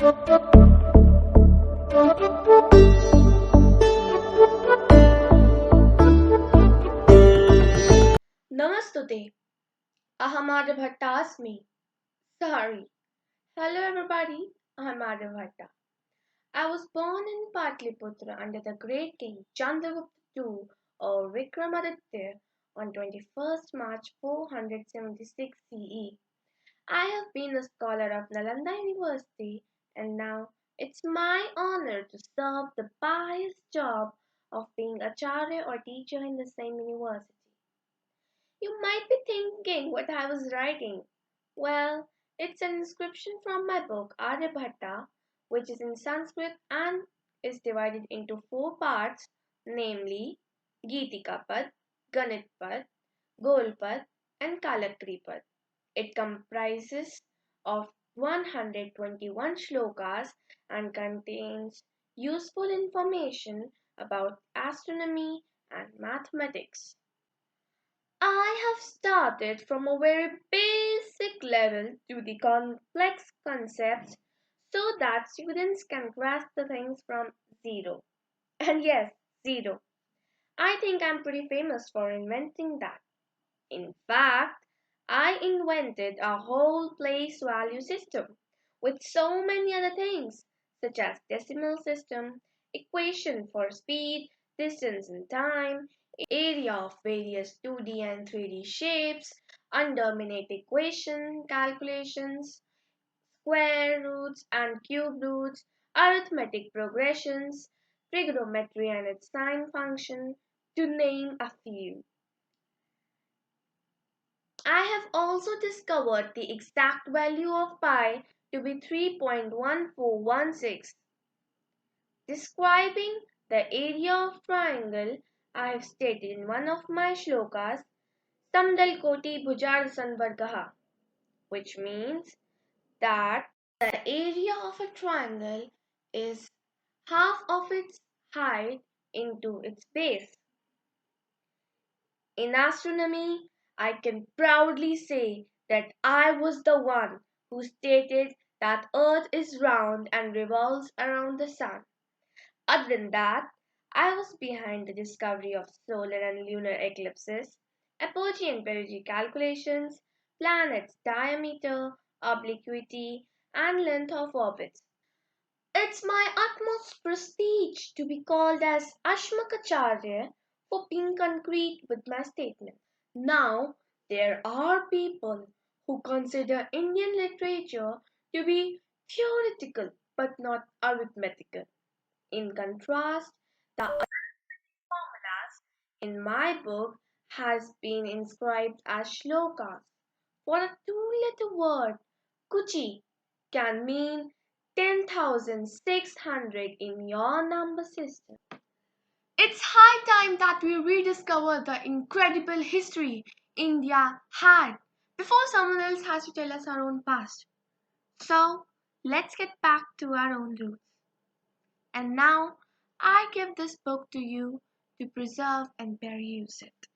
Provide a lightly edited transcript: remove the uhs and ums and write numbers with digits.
Namaste. Aham Aryabhatta asmi. Sorry. Hello everybody. I'm Aryabhatta. I was born in Patliputra under the great king Chandragupta II or Vikramaditya on 21st March 476 CE. I have been a scholar of Nalanda University and now it's my honor to serve the pious job of being acharya or teacher in the same university. You might be thinking what I was writing. Well, it's an inscription from my book Aryabhatta, which is in Sanskrit and is divided into four parts, namely Geetikapad, Ganitpad, Golpad, and Kalakripad. It comprises of 121 shlokas and contains useful information about astronomy and mathematics. I have started from a very basic level to the complex concepts so that students can grasp the things from zero. And yes, zero. I think I'm pretty famous for inventing that. In fact, I invented a whole place value system with so many other things such as decimal system, equation for speed, distance and time, area of various 2D and 3D shapes, undeterminate equation calculations, square roots and cube roots, arithmetic progressions, trigonometry and its sine function, to name a few. I have also discovered the exact value of pi to be 3.1416. Describing the area of triangle, I have stated in one of my shlokas, Samdal Koti Bhujar Sanvargaha, which means that the area of a triangle is half of its height into its base. In astronomy, I can proudly say that I was the one who stated that Earth is round and revolves around the Sun. Other than that, I was behind the discovery of solar and lunar eclipses, apogee and perigee calculations, planets' diameter, obliquity, and length of orbits. It's my utmost prestige to be called as Ashmakacharya for being concrete with my statement. Now, there are people who consider Indian literature to be theoretical but not arithmetical. In contrast, the formulas in my book has been inscribed as shlokas. For a two-letter word, Kuchi can mean 10,600 in your number system. It's high time that we rediscover the incredible history India had before someone else has to tell us our own past. So, let's get back to our own roots. And now, I give this book to you to preserve and peruse it.